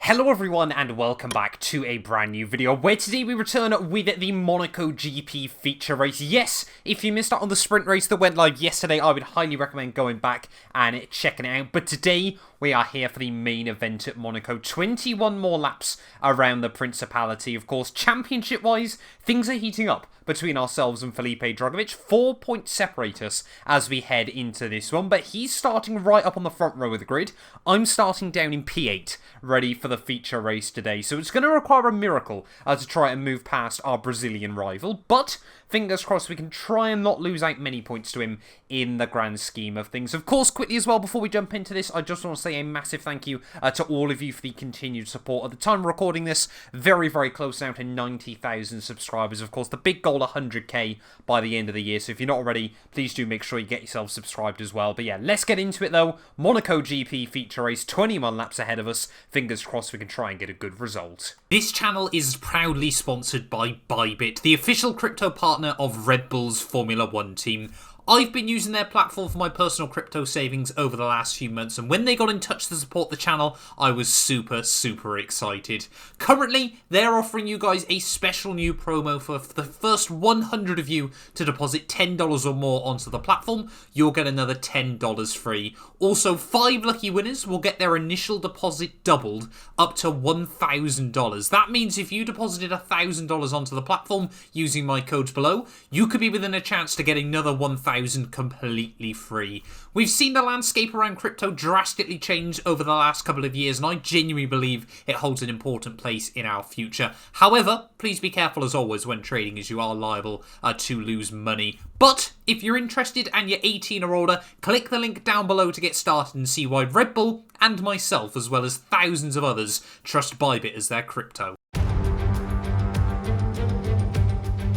Hello everyone and welcome back to a brand new video where today we return with the Monaco GP feature race. Yes, if you missed out on the sprint race that went live yesterday, I would highly recommend going back and checking it out. But today we are here for the main event at Monaco. 21 more laps around the Principality. Of course, championship-wise, things are heating up between ourselves and Felipe Drugovich. 4 points separate us as we head into this one, but he's starting right up on the front row of the grid. I'm starting down in P8, ready for the feature race today. So it's going to require a miracle to try and move past our Brazilian rival, but fingers crossed we can try and not lose out many points to him in the grand scheme of things. Of course, quickly as well, before we jump into this, I just want to say a massive thank you to all of you for the continued support. At the time of recording this, very, very close now to 90,000 subscribers. Of course, the big goal, 100k by the end of the year. So if you're not already, please do make sure you get yourself subscribed as well. But yeah, let's get into it though. Monaco GP feature race, 21 laps ahead of us. Fingers crossed we can try and get a good result. This channel is proudly sponsored by Bybit, the official crypto partner of Red Bull's Formula 1 team. I've been using their platform for my personal crypto savings over the last few months, and when they got in touch to support the channel, I was super excited. Currently, they're offering you guys a special new promo for the first 100 of you to deposit $10 or more onto the platform. You'll get another $10 free. Also, 5 lucky winners will get their initial deposit doubled up to $1,000. That means if you deposited $1,000 onto the platform using my codes below, you could be within a chance to get another $1,000 completely free. We've seen the landscape around crypto drastically change over the last couple of years, and I genuinely believe it holds an important place in our future. However, please be careful as always when trading, as you are liable to lose money. But if you're interested and you're 18 or older, click the link down below to get started and see why Red Bull and myself, as well as thousands of others, trust Bybit as their crypto.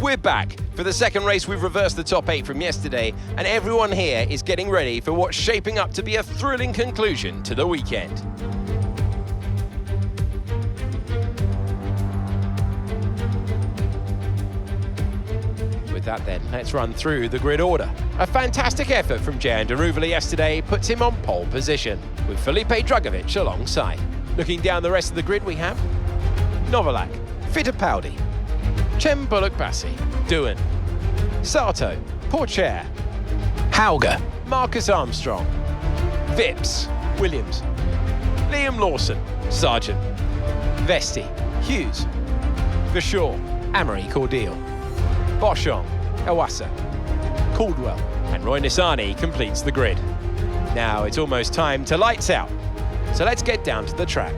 We're back. For the second race, we've reversed the top 8 from yesterday, and everyone here is getting ready for what's shaping up to be a thrilling conclusion to the weekend. With that then, let's run through the grid order. A fantastic effort from Jehan Daruvala yesterday puts him on pole position, with Felipe Drugovich alongside. Looking down the rest of the grid, we have Novalak, Fittipaldi, Cem Bullock-Bassi, Doohan, Sato, Pourchaire, Hauger, Marcus Armstrong, Vips, Williams, Liam Lawson, Sargent, Vesti, Hughes, Verschoor, Amory Cordial, Boschong, Awasa, Caldwell, and Roy Nissany completes the grid. Now it's almost time to lights out, so let's get down to the track.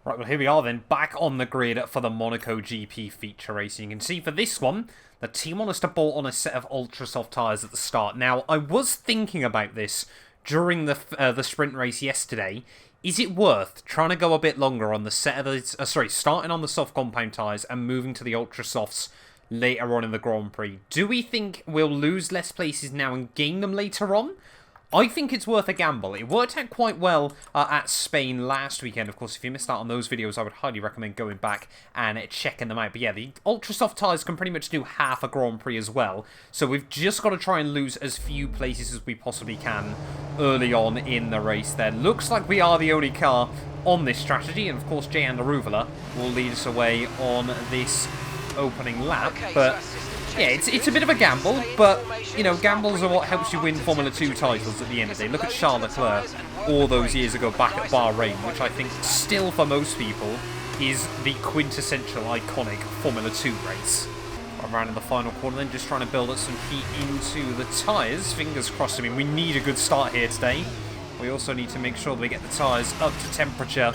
Right, well here we are then, back on the grid for the Monaco GP feature race. And you can see for this one, the team want us to bolt on a set of ultra soft tyres at the start. Now, I was thinking about this during the sprint race yesterday. Is it worth trying to go a bit longer on the set of the, starting on the soft compound tyres and moving to the ultra softs later on in the Grand Prix? Do we think we'll lose less places now and gain them later on? I think it's worth a gamble. It worked out quite well at Spain last weekend. Of course, if you missed out on those videos, I would highly recommend going back and checking them out. But yeah, the ultra soft tyres can pretty much do half a Grand Prix as well. So we've just got to try and lose as few places as we possibly can early on in the race there. Looks like we are the only car on this strategy. And of course, Jehan Daruvala will lead us away on this opening lap. But yeah, it's a bit of a gamble, but, you know, gambles are what helps you win Formula 2 titles at the end of the day. Look at Charles Leclerc all those years ago back at Bahrain, which I think still, for most people, is the quintessential iconic Formula 2 race. Around in the final corner then, just trying to build up some heat into the tyres. Fingers crossed. I mean, we need a good start here today. We also need to make sure that we get the tyres up to temperature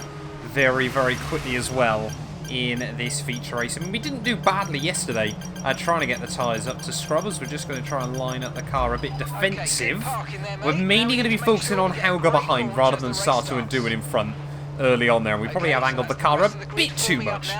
very quickly as well in this feature race. I mean, we didn't do badly yesterday trying to get the tyres up to scrubbers. We're just going to try and line up the car a bit defensive. We're mainly going to be focusing on Hauger behind rather than Sato and Doohan in front early on there. And we probably have angled the car a bit too much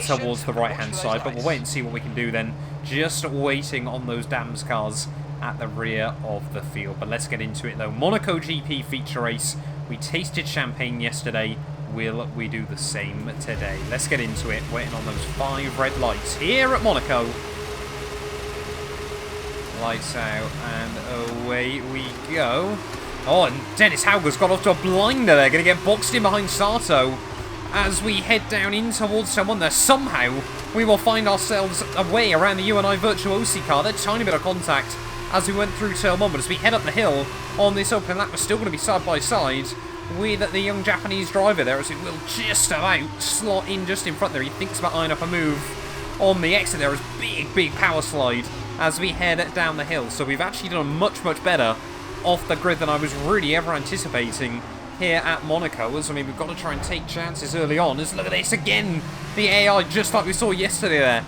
towards the right-hand side, but we'll wait and see what we can do then. Just waiting on those DAMS cars at the rear of the field. But let's get into it though. Monaco GP feature race. We tasted champagne yesterday. Will we do the same today? Let's get into it. Waiting on those 5 red lights here at Monaco. Lights out and away we go. Oh, and Dennis Hauger's got off to a blinder there. Going to get boxed in behind Sato as we head down in towards someone there. Somehow we will find ourselves away around the UNI Virtuosi car. That tiny bit of contact as we went through turn 1, but as we head up the hill on this open lap, we're still going to be side by side with the young Japanese driver there, as he will just about slot in just in front there. He thinks about eyeing up a move on the exit there. As big power slide as we head down the hill. So we've actually done much better off the grid than I was really ever anticipating here at Monaco. As I mean, we've got to try and take chances early on. As look at this again, the AI just like we saw yesterday there.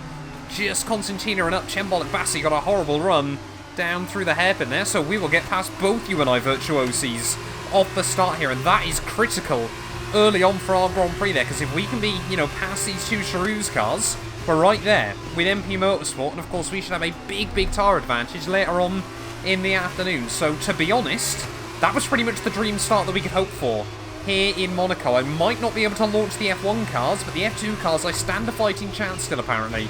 Just Constantina and up Chembolic Bassi got a horrible run down through the hairpin there, so we will get past both UNI Virtuosis off the start here, and that is critical early on for our Grand Prix there, because if we can be, you know, past these 2 Charouz cars, we're right there with MP Motorsport, and of course we should have a big tyre advantage later on in the afternoon. So to be honest, that was pretty much the dream start that we could hope for here in Monaco. I might not be able to launch the F1 cars, but the F2 cars I stand a fighting chance still apparently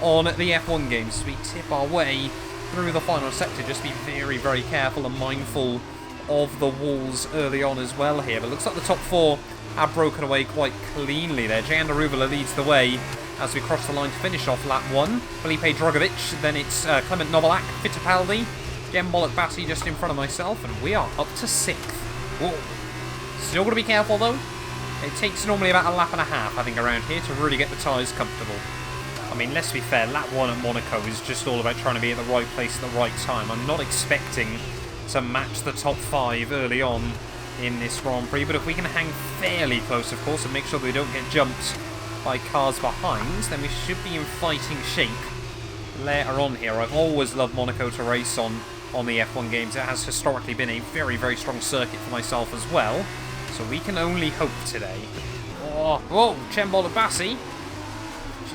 on the F1 games. As we tip our way through the final sector, just be very careful and mindful of the walls early on as well here. But it looks like the top 4 are broken away quite cleanly there. Jan Daruvula leads the way as we cross the line to finish off lap 1. Felipe Drogovic, then it's Clement Novalak, Fittipaldi, Chembolic Bassi just in front of myself, and we are up to 6th. Whoa. Still got to be careful though. It takes normally about a lap and a half, I think, around here to really get the tyres comfortable. I mean, let's be fair, lap 1 at Monaco is just all about trying to be at the right place at the right time. I'm not expecting to match the top 5 early on in this Grand Prix, but if we can hang fairly close, of course, and make sure that we don't get jumped by cars behind, then we should be in fighting shape later on here. I've always loved Monaco to race on the F1 games. It has historically been a very strong circuit for myself as well, so we can only hope today. Oh, whoa, Chembolic Bassi.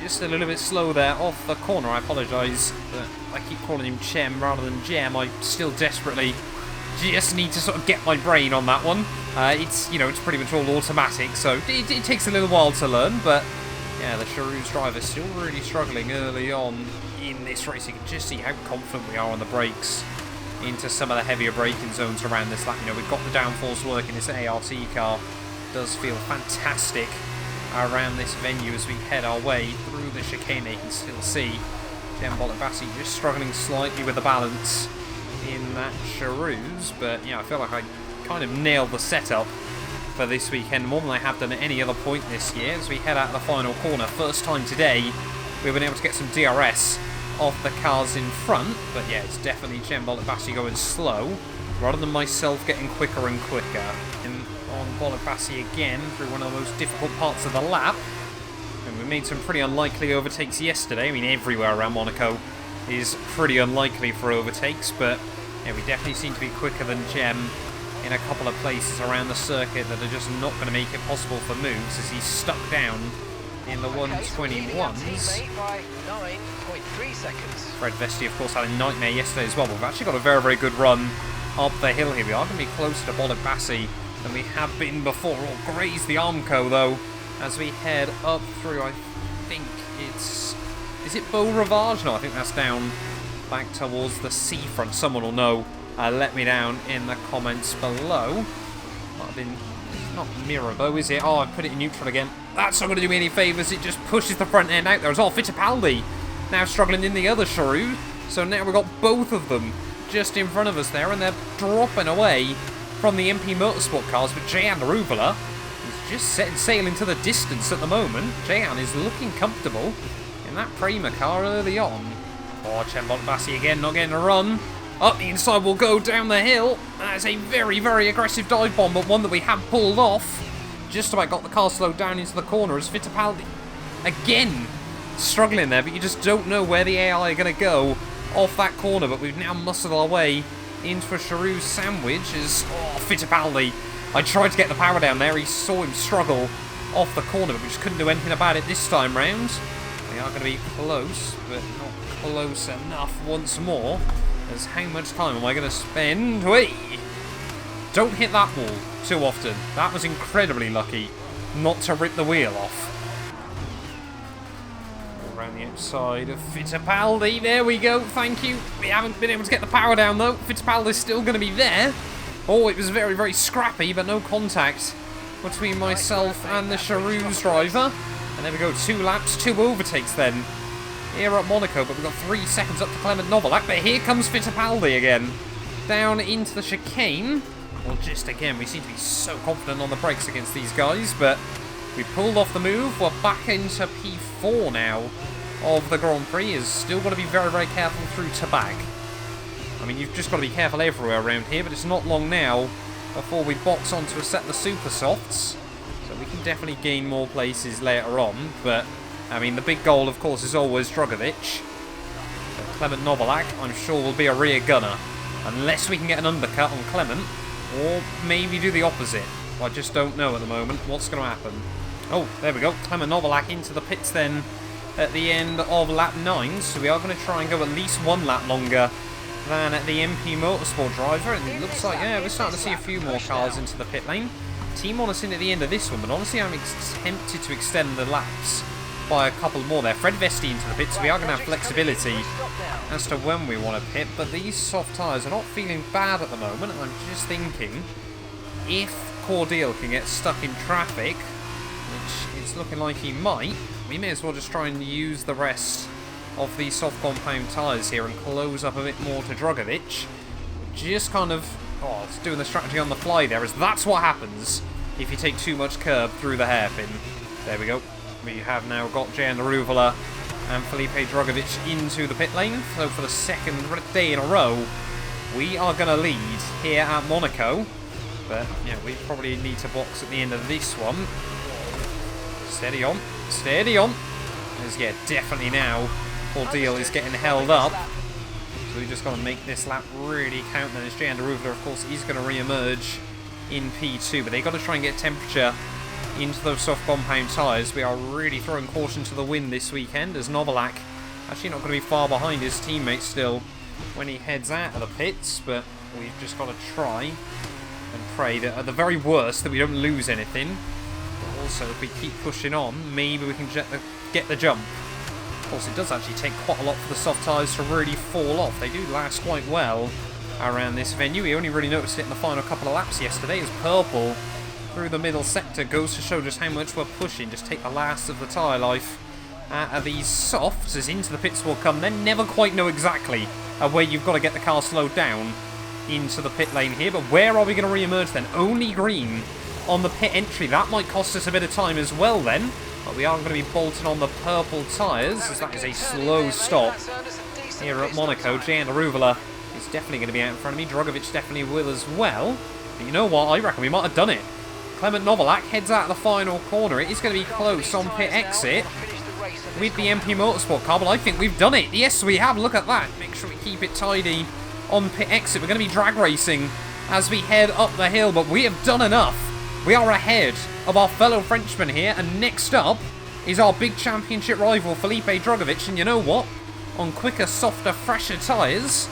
Just a little bit slow there off the corner. I apologise that I keep calling him Chem rather than Jem. I still desperately just need to sort of get my brain on that one. It's, you know, it's pretty much all automatic, so it takes a little while to learn, but yeah, the Charouz driver still really struggling early on in this race. You can just see how confident we are on the brakes into some of the heavier braking zones around this lap. You know, we've got the downforce working. This ART car does feel fantastic around this venue as we head our way through the chicane. You can still see Chembolic Bassi just struggling slightly with the balance in that Charouz, but yeah, I feel like I kind of nailed the setup for this weekend more than I have done at any other point this year. As we head out the final corner, first time today we've been able to get some DRS off the cars in front, but yeah, it's definitely Chembolic Bassi going slow rather than myself getting quicker and quicker. And on Chembolic Bassi again through one of the most difficult parts of the lap, and we made some pretty unlikely overtakes yesterday. I mean, everywhere around Monaco is pretty unlikely for overtakes, but yeah, we definitely seem to be quicker than Jem in a couple of places around the circuit that are just not going to make it possible for moves, as he's stuck down in the 121s. Fred Vesti, of course, had a nightmare yesterday as well, but we've actually got a very good run up the hill here. We are going to be closer to Chembolic Bassi than we have been before. Or graze the Armco though as we head up through, I think it's, is it Beau Rivage? No, I think that's down back towards the seafront. Someone will know. Let me down in the comments below. Might have been, it's not Mirabeau, is it? Oh, I put it in neutral again. That's not going to do me any favours. It just pushes the front end out there as well. Fittipaldi now struggling in the other Charouz. So now we've got both of them just in front of us there, and they're dropping away from the MP Motorsport cars. But Jayan Daruvula is just setting sail into the distance at the moment. Jayan is looking comfortable in that Prema car early on. Oh, Chembolic Bassi again, not getting a run. Up the inside will go down the hill. That's a very aggressive dive bomb, but one that we have pulled off. Just about got the car slowed down into the corner as Fittipaldi again struggling there, but you just don't know where the AI are going to go off that corner. But we've now muscled our way into a Charouz sandwich as, oh, Fittipaldi. I tried to get the power down there. He saw him struggle off the corner, but we just couldn't do anything about it this time round. We are going to be close, but not close enough once more. As how much time am I going to spend? Wait! Don't hit that wall too often. That was incredibly lucky not to rip the wheel off. Around the outside of Fittipaldi. There we go. Thank you. We haven't been able to get the power down, though. Fittipaldi's still going to be there. Oh, it was very, very scrappy, but no contact between myself and the Charouz driver. And there we go. 2 laps, 2 overtakes then here at Monaco. But we've got 3 seconds up to Clement Novalak. But here comes Fittipaldi again. Down into the chicane. Well, just again, we seem to be so confident on the brakes against these guys. But we pulled off the move. We're back into P4 now of the Grand Prix. Is still got to be very, very careful through Tabag. I mean, you've just got to be careful everywhere around here, but it's not long now before we box onto a set of the Super Softs. So we can definitely gain more places later on. But, I mean, the big goal, of course, is always Drugovich. So Clement Novalak, I'm sure, will be a rear gunner. Unless we can get an undercut on Clement, or maybe do the opposite. I just don't know at the moment what's going to happen. Oh, there we go. Clement Novalak into the pits then at the end of lap 9. So we are going to try and go at least 1 lap longer than the MP Motorsport driver. And it looks like, yeah, we're starting to see a few more cars into the pit lane. Team on us in at the end of this one, but honestly I'm tempted to extend the laps by a couple more there. Fred Vesti into the pit, so we are going to have flexibility as to when we want to pit. But these soft tyres are not feeling bad at the moment. I'm just thinking, if Cordeal can get stuck in traffic, which it's looking like he might, we may as well just try and use the rest of these soft compound tyres here and close up a bit more to Drugovich. Just kind of, it's doing the strategy on the fly there, as that's what happens if you take too much curb through the hairpin. There we go. We have now got Jan Ruvala and Felipe Drugovich into the pit lane. So for the second day in a row, we are going to lead here at Monaco. But, yeah, we probably need to box at the end of this one. Steady on. Steady on. As, yeah, definitely now Ordeal is getting held up. So we just got to make this lap really count. Then as Jan Ruvala, of course, is going to re-emerge in P2. But they got to try and get temperature into those soft compound tyres. We are really throwing caution to the wind this weekend, as Novalak actually not going to be far behind his teammates still when he heads out of the pits. But we've just got to try and pray that at the very worst that we don't lose anything. But also, if we keep pushing on, maybe we can get the jump. Of course, it does actually take quite a lot for the soft tyres to really fall off. They do last quite well around this venue. We only really noticed it in the final couple of laps yesterday. It was purple through the middle sector. Goes to show just how much we're pushing. Just take the last of the tyre life out of these softs, as into the pits will come. Then never quite know exactly where you've got to get the car slowed down into the pit lane here. But where are we going to re-emerge then? Only green on the pit entry. That might cost us a bit of time as well then. But we are going to be bolting on the purple tyres, as that is a slow stop here at Monaco. Jan Ruvala is definitely going to be out in front of me. Drugovich definitely will as well. But you know what? I reckon we might have done it. Clement Novalak heads out of the final corner. It is going to be close on pit exit with the MP Motorsport car, but I think we've done it. Yes, we have. Look at that. Make sure we keep it tidy on pit exit. We're going to be drag racing as we head up the hill, but we have done enough. We are ahead of our fellow Frenchman here, and next up is our big championship rival, Felipe Drugovich. And you know what? On quicker, softer, fresher tyres,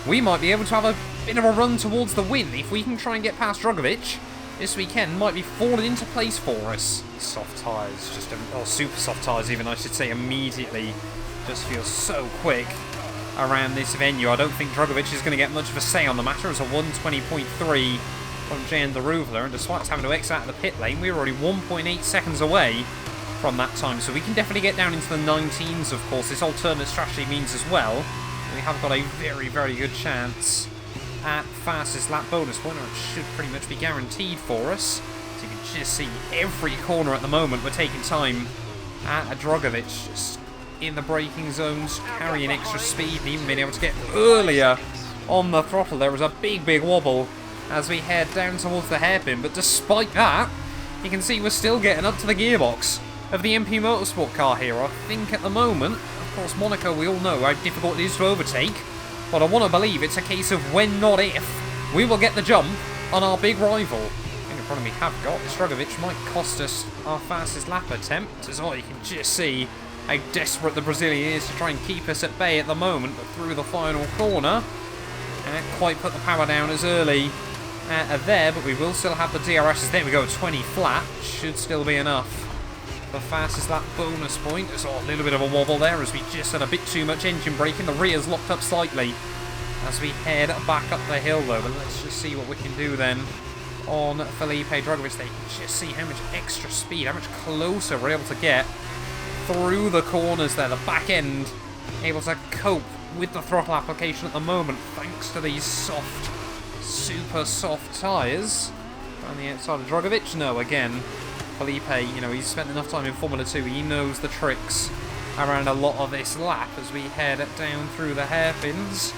we might be able to have a bit of a run towards the win. If we can try and get past Drugovich this weekend, might be falling into place for us. Soft tyres, or super soft tyres even, I should say, immediately just feel so quick around this venue. I don't think Drugovich is going to get much of a say on the matter. It's a 120.3 from Jan Ruvala, and despite us having to exit out of the pit lane, we were already 1.8 seconds away from that time, so we can definitely get down into the 19s. Of course, this alternate strategy means as well we have got a very, very good chance at fastest lap bonus point, which should pretty much be guaranteed for us. So you can just see every corner at the moment we're taking time at Drugovich, just in the braking zones, carrying extra speed, and even being able to get earlier on the throttle. There was a big, big wobble as we head down towards the hairpin, but despite that, you can see we're still getting up to the gearbox of the MP Motorsport car here. I think at the moment, of course, Monaco, we all know how difficult it is to overtake, but I want to believe it's a case of when, not if, we will get the jump on our big rival. I think the problem we have got is Drugovich might cost us our fastest lap attempt, as well. You can just see how desperate the Brazilian is to try and keep us at bay at the moment. But through the final corner, Can't quite put the power down as early there, but we will still have the DRSs. There we go, 20 flat. Should still be enough. The fastest lap bonus point. There's a little bit of a wobble there as we just had a bit too much engine braking. The rear's locked up slightly as we head back up the hill though. But let's just see what we can do then on Felipe Drugovich. They can just see how much extra speed, how much closer we're able to get through the corners there. The back end able to cope with the throttle application at the moment thanks to these soft, super soft tyres. On the outside of Drugovich, no, again, Felipe, you know, he's spent enough time in Formula 2, he knows the tricks around a lot of this lap as we head down through the hairpins,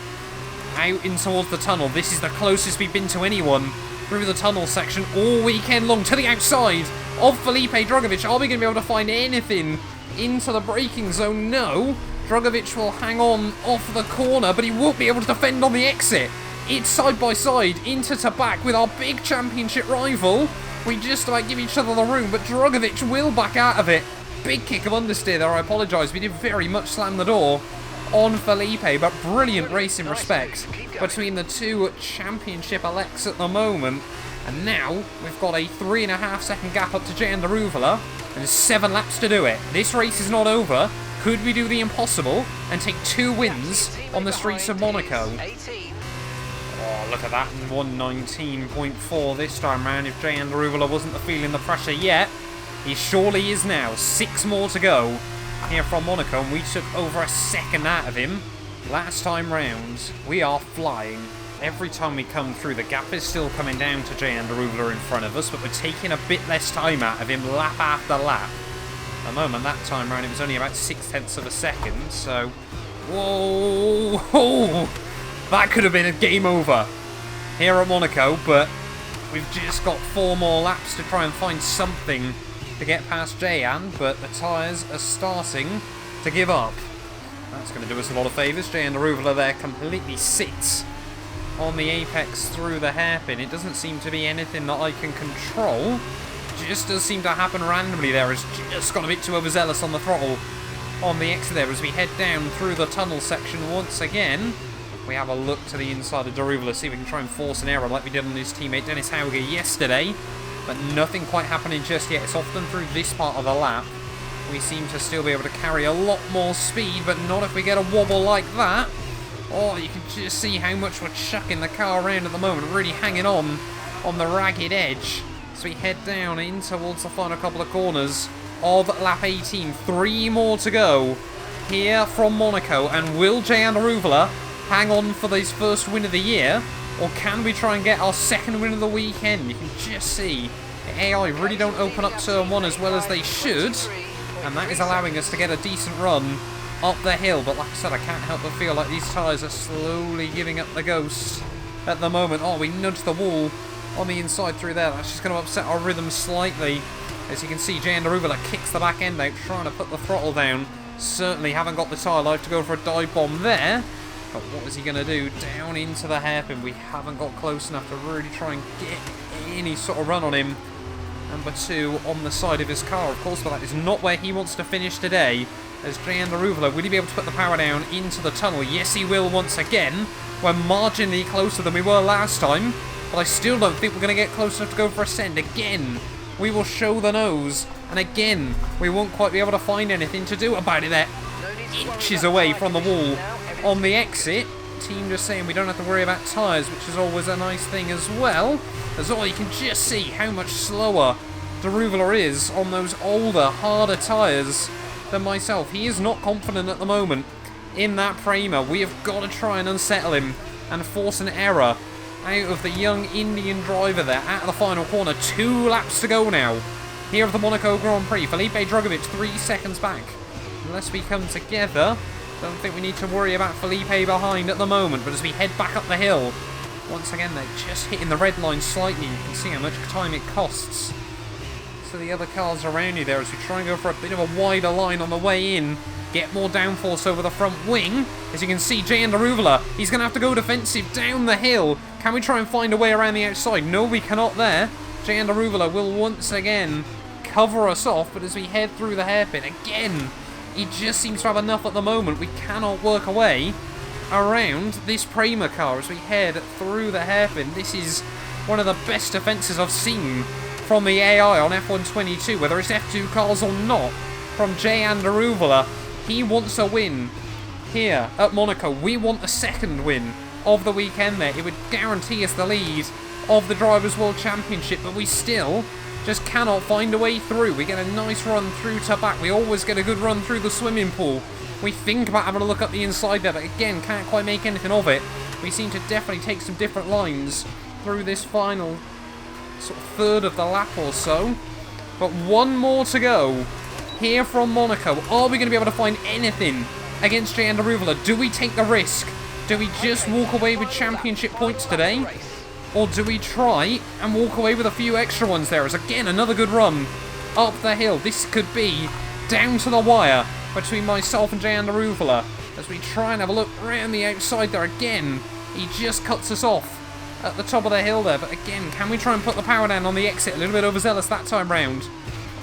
out in towards the tunnel. This is the closest we've been to anyone through the tunnel section all weekend long, to the outside of Felipe Drugovich. Are we going to be able to find anything into the braking zone? No. Drugovich will hang on off the corner, but he won't be able to defend on the exit. It's side by side, into to back with our big championship rival. We just about give each other the room, but Drugovich will back out of it. Big kick of understeer there, I apologise. We did very much slam the door on Felipe, but brilliant race in respect between the two championship elects at the moment. And now we've got a 3.5 second gap up to Jan Daruvala and 7 laps to do it. This race is not over. Could we do the impossible and take 2 wins on the streets of Monaco? Oh, look at that, 119.4 this time round. If Jan Daruvala wasn't feeling the pressure yet, he surely is now. 6 more to go here from Monaco, and we took over a second out of him last time round. We are flying. Every time we come through, the gap is still coming down to Jan Daruvala in front of us, but we're taking a bit less time out of him lap after lap. At the moment, that time round, it was only about 0.6 of a second, so... Whoa! That could have been a game over here at Monaco, but we've just got 4 more laps to try and find something to get past Jan, but the tyres are starting to give up. That's going to do us a lot of favours. Jan Daruvala there completely sits on the apex through the hairpin. It doesn't seem to be anything that I can control. Just does seem to happen randomly there. It's just got a bit too overzealous on the throttle on the exit there as we head down through the tunnel section once again. We have a look to the inside of Daruvala, see if we can try and force an error like we did on his teammate Dennis Hauger yesterday. But nothing quite happening just yet. It's often through this part of the lap we seem to still be able to carry a lot more speed, but not if we get a wobble like that. Oh, you can just see how much we're chucking the car around at the moment, really hanging on the ragged edge. So we head down in towards the final couple of corners of lap 18. 3 more to go here from Monaco. And will Jan Daruvala hang on for his first win of the year? Or can we try and get our second win of the weekend? You can just see the AI really don't open up turn 1 as well as they should. And that is allowing us to get a decent run up the hill. But like I said, I can't help but feel like these tyres are slowly giving up the ghost at the moment. Oh, we nudged the wall on the inside through there. That's just going to upset our rhythm slightly. As you can see, Jan Daruvala kicks the back end out, trying to put the throttle down. Certainly haven't got the tyre life to go for a dive bomb there. But what is he going to do? Down into the hairpin. We haven't got close enough to really try and get any sort of run on him. Number 2 on the side of his car, of course, but that is not where he wants to finish today. As Jan Daruvala, will he be able to put the power down into the tunnel? Yes, he will once again. We're marginally closer than we were last time, but I still don't think we're going to get close enough to go for a send. Again, we will show the nose, and again, we won't quite be able to find anything to do about it there. Inches away from the wall on the exit. Team just saying we don't have to worry about tyres, which is always a nice thing as well. As all you can just see how much slower Daruvala is on those older, harder tyres than myself. He is not confident at the moment in that Prema. We have got to try and unsettle him and force an error out of the young Indian driver there at the final corner. 2 laps to go now here at the Monaco Grand Prix. Felipe Drugovich 3 seconds back. Unless we come together, don't think we need to worry about Felipe behind at the moment. But as we head back up the hill, once again they're just hitting the red line slightly. You can see how much time it costs to the other cars around you there as we try and go for a bit of a wider line on the way in. Get more downforce over the front wing. As you can see, Jan Daruvala, he's going to have to go defensive down the hill. Can we try and find a way around the outside? No, we cannot there. Jan Daruvala will once again cover us off, but as we head through the hairpin, again, he just seems to have enough at the moment. We cannot work away around this Prema car as we head through the hairpin. This is one of the best defences I've seen from the AI on F122, whether it's F2 cars or not, from Jay Andaruvala. He wants a win here at Monaco. We want the second win of the weekend there. It would guarantee us the lead of the Drivers' World Championship, but we still just cannot find a way through. We get a nice run through to back. We always get a good run through the swimming pool. We think about having a look up the inside there, but again, can't quite make anything of it. We seem to definitely take some different lines through this final sort of third of the lap or so. But one more to go here from Monaco. Are we going to be able to find anything against Jay Andaruvala? Do we take the risk? Do we just walk away with championship points today? Or do we try and walk away with a few extra ones there? As again, another good run up the hill. This could be down to the wire between myself and Jay Andaruvala as we try and have a look around the outside there. Again, he just cuts us off at the top of the hill there. But again, can we try and put the power down on the exit? A little bit overzealous that time round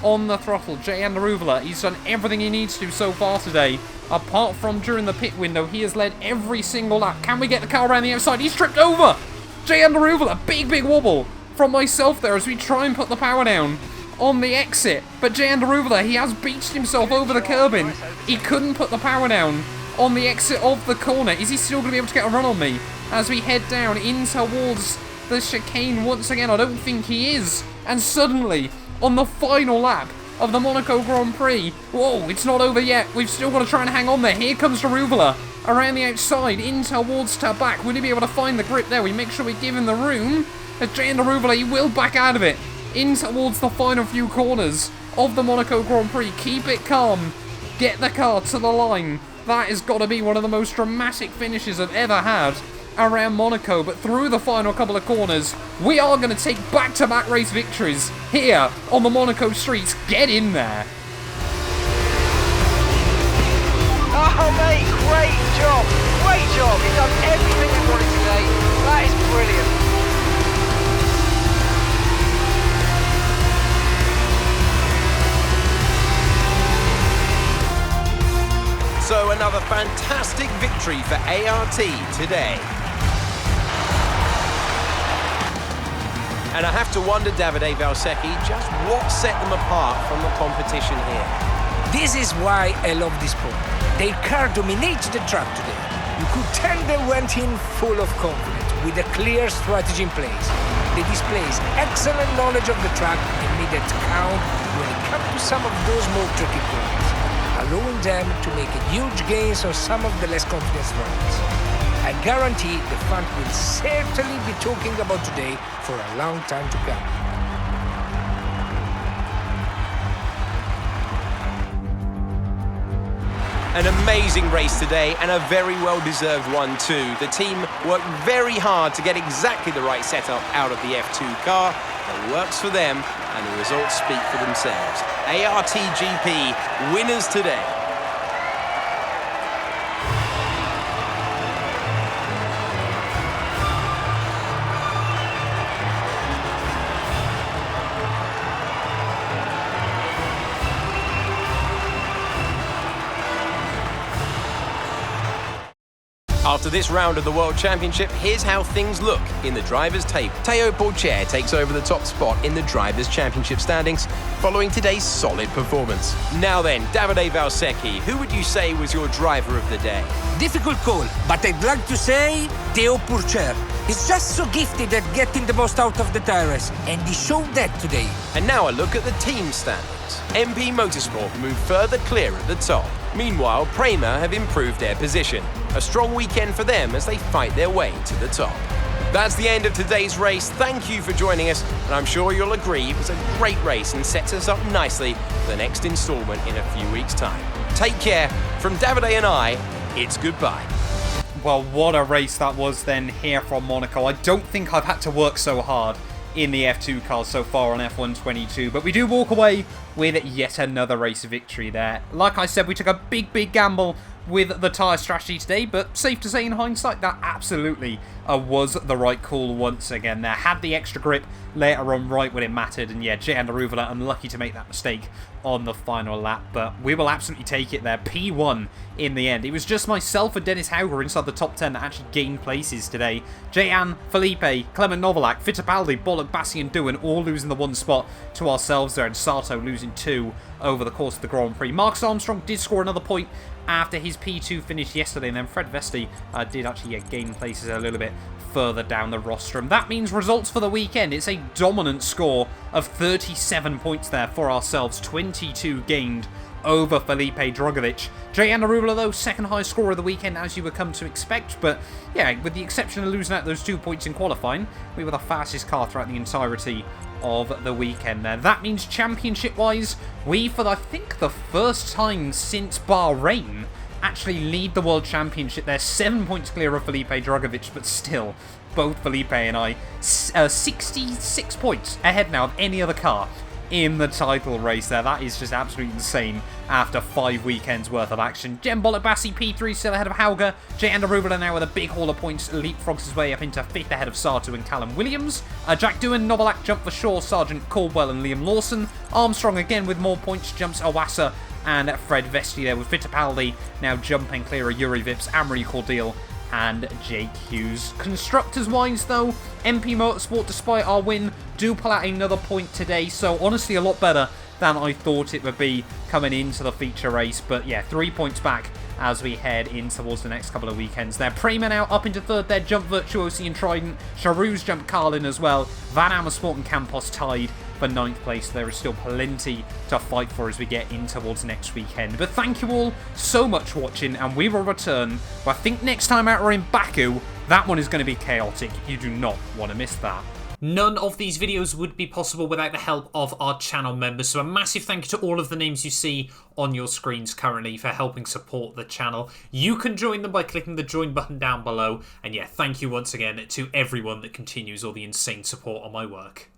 on the throttle. Jay Andaruvala, he's done everything he needs to so far today. Apart from during the pit window, he has led every single lap. Can we get the car around the outside? He's tripped over Jay Andaruvala. Big wobble from myself there as we try and put the power down on the exit. But Jay Andaruvala, he has beached himself over the curbing. He couldn't put the power down on the exit of the corner. Is he still going to be able to get a run on me as we head down in towards the chicane once again? I don't think he is. And suddenly, on the final lap of the Monaco Grand Prix, whoa, it's not over yet. We've still got to try and hang on there. Here comes Daruvala around the outside, in towards to back. Will he be able to find the grip there? We make sure we give him the room. As Jay Daruvala, he will back out of it in towards the final few corners of the Monaco Grand Prix. Keep it calm. Get the car to the line. That has got to be one of the most dramatic finishes I've ever had around Monaco. But through the final couple of corners, we are going to take back-to-back race victories here on the Monaco streets. Get in there. Oh, mate, great job. Great job. You've done everything we wanted today. That is brilliant. So another fantastic victory for ART today. And I have to wonder, Davide Valsecchi, just what set them apart from the competition here. This is why I love this sport. Their car dominates the track today. You could tell they went in full of confidence, with a clear strategy in place. They displays excellent knowledge of the track and made it count when it comes to some of those more tricky corners, allowing them to make huge gains on some of the less confident runs. I guarantee the fans will certainly be talking about today for a long time to come. An amazing race today, and a very well-deserved one too. The team worked very hard to get exactly the right setup out of the F2 car. It works for them, and the results speak for themselves. ART GP winners today. After this round of the World Championship, here's how things look in the drivers' table. Teo Porcher takes over the top spot in the Drivers' Championship standings, following today's solid performance. Now then, Davide Valsecchi, who would you say was your driver of the day? Difficult call, but I'd like to say Teo Porcher. He's just so gifted at getting the most out of the tires, and he showed that today. And now a look at the team standings. MP Motorsport move further clear at the top. Meanwhile, Prema have improved their position. A strong weekend for them as they fight their way to the top. That's the end of today's race. Thank you for joining us, and I'm sure you'll agree it was a great race and sets us up nicely for the next instalment in a few weeks' time. Take care. From Davide and I, it's goodbye. Well, what a race that was then here from Monaco. I don't think I've had to work so hard in the F2 cars so far on F122, but we do walk away with yet another race victory there. Like I said, we took a big gamble with the tyre strategy today, but safe to say in hindsight that absolutely was the right call once again there. Had the extra grip later on right when it mattered, and yeah, Jay and Aruvula unlucky to make that mistake on the final lap, but we will absolutely take it there. P1 in the end. It was just myself and Dennis Hauger inside the top 10 that actually gained places today. Jehan, Felipe, Clement Novalak, Fittipaldi, Bollock, Bassi and Doohan all losing the one spot to ourselves there, and Sato losing 2 over the course of the Grand Prix. Marcus Armstrong did score another point after his P2 finished yesterday, and then Fred Vesti did actually gain places a little bit further down the rostrum. That means results for the weekend. It's a dominant score of 37 points there for ourselves, 22 gained over Felipe Drugovich. Jehan Arubula, though, second highest scorer of the weekend, as you would come to expect, but yeah, with the exception of losing out those 2 points in qualifying, we were the fastest car throughout the entirety of the weekend there. That means championship-wise, we, for I think the first time since Bahrain, actually lead the World Championship. They're 7 points clear of Felipe Drugovich, but still, both Felipe and I, 66 points ahead now of any other car in the title race there. That is just absolutely insane after 5 weekends worth of action. Jem Bolabassi P3 still ahead of Hauger. Jay and Arubula now with a big haul of points, leapfrogs his way up into 5th ahead of Sato and Callum Williams. Jack Doohan, Novalak jump for Shaw, Sargent Caldwell and Liam Lawson. Armstrong again with more points, jumps Awasa and Fred Vesti there, with Fittipaldi now jumping clear of Yuri Vips, Amory Cordeal and Jake Hughes. Constructors-wise, though, MP Motorsport, despite our win, do pull out another point today, so honestly a lot better than I thought it would be coming into the feature race. But yeah, 3 points back as we head in towards the next couple of weekends there. Prema now up into 3rd there, Jump Virtuosi and Trident. Charouz jump Carlin as well. Van Amersfoort and Campos tied for 9th place. There is still plenty to fight for as we get in towards next weekend. But thank you all so much for watching, and we will return. I think next time out we're in Baku. That one is going to be chaotic. You do not want to miss that. None of these videos would be possible without the help of our channel members, so a massive thank you to all of the names you see on your screens currently for helping support the channel. You can join them by clicking the join button down below, and yeah, thank you once again to everyone that continues all the insane support on my work.